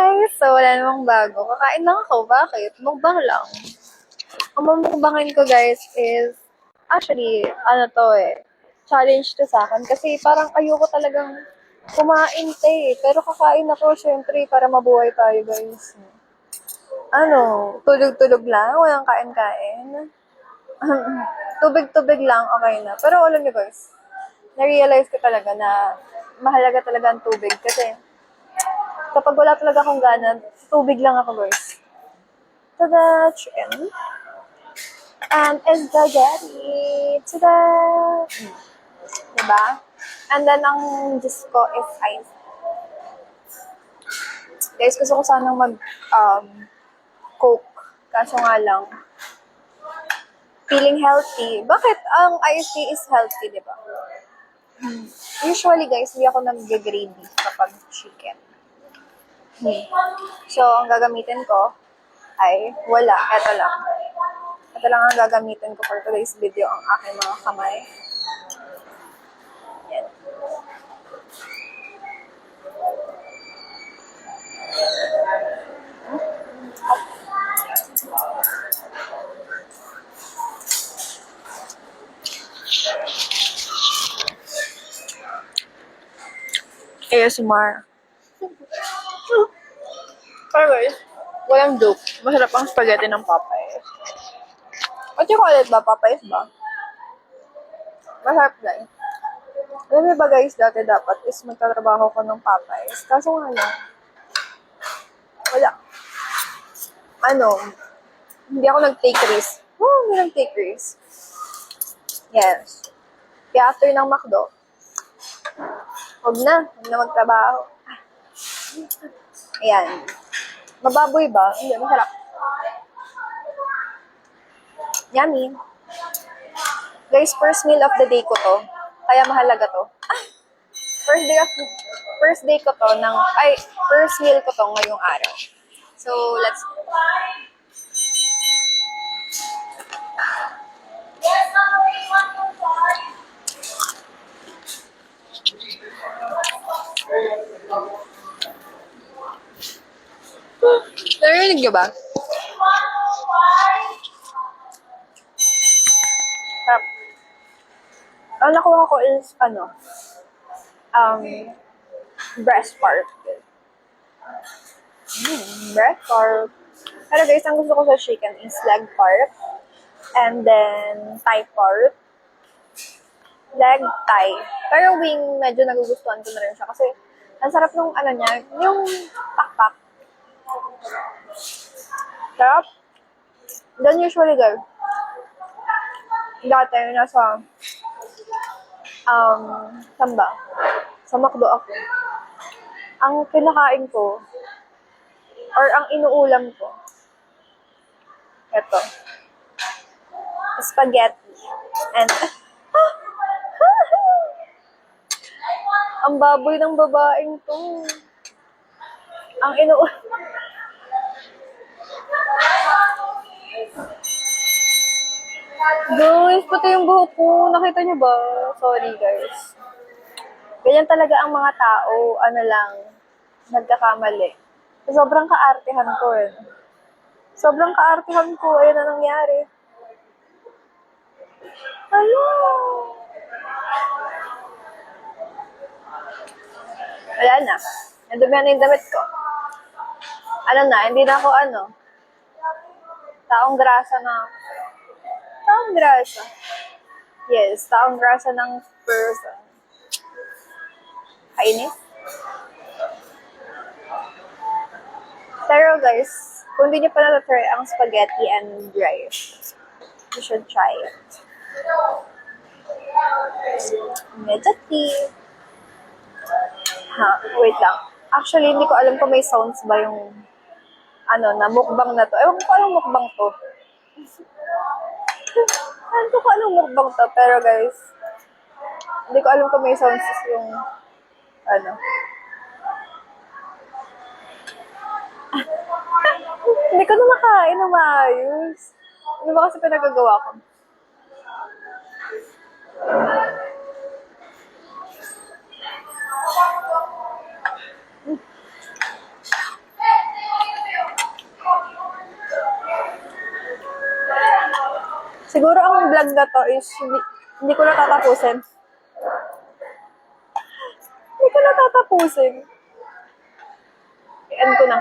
guys! So, wala namang bago. Kakain lang ako. Bakit? Mukbang lang. Ang mamukbangin ko, guys, is actually, challenge to sa akin. Kasi parang ayoko talagang kumain pero kakain ako, syempre, para mabuhay tayo, guys. Tulog-tulog lang, walang kain-kain. Tubig-tubig lang, okay na. Pero alam niyo, guys, na-realize ko talaga na mahalaga talaga ang tubig. Kasi kapag wala talaga akong gana, tubig lang ako, guys. Tada! Chicken. And spaghetti. Tada! Diba? And then, ang Diyos ko is ice. Guys, gusto ko sanang Coke. Kaso nga lang, feeling healthy. Bakit ang iced tea is healthy, diba? Usually, guys, hindi ako nag-gravy kapag chicken. So, ang gagamitin ko ay wala. Ito lang. Ito lang ang gagamitin ko for today's video, ang aking mga kamay. Yan. ASMR. Pero guys, walang joke. Masarap ang spaghetti ng Popeyes. What you call it ba? Popeyes ba? Masarap guys. Alam niyo ba guys, dati dapat is magtatrabaho ko ng Popeyes. Kaso nga lang, wala. Hindi ako nag-take risk. Hindi nag-take risk. Yes. Kaya after ng McDo, huwag na magtrabaho. Ayan. Mababoy ba? Hindi, masarap. Yummy. Guys, first meal of the day ko to. Kaya mahalaga to. First day ko to first meal ko to ngayong araw. So, let's narinig nyo ba? Sarap. Ang nakuha ko is, breast part. Breast part. Pero guys, ang gusto ko sa chicken is leg part. And then, thigh part. Leg, thigh. Pero wing, medyo nagugustuhan ko na rin siya. Kasi, ang sarap nung niya, yung pakpak. Sarap. Then usually, guys, dati, nasa, saan ba? Sa McDo ako. Ang kinakain ko, or ang inuulam ko, ito, spaghetti. And, ang baboy ng babaeng to. Ang inuulam. Guys, pati yung buhok ko. Nakita niyo ba? Sorry, guys. Ganyan talaga ang mga tao. Nagkakamali. Sobrang kaartehan ko eh. Sobrang kaartehan ko. Ayun na nangyari. Hello! Wala na. Nadumihan na yung damit ko. Hindi na ako taong grasa na. Taong grasa. Yes, taong grasa ng person. Kainis. Pero guys, kung hindi nyo pa na-try ang spaghetti and rice, you should try it. Medyo wait lang. Actually, hindi ko alam kung may sounds ba yung na mukbang na to. Ewan ko anong mukbang to. Ewan ko anong mukbang to. Pero guys, hindi ko alam kung may sounds yung hindi ko na makain na maayos. Ano ba kasi pinagagawa ko? Siguro ang vlog na to is hindi ko na tatapusin. Hindi ko na tatapusin. I-end ko na.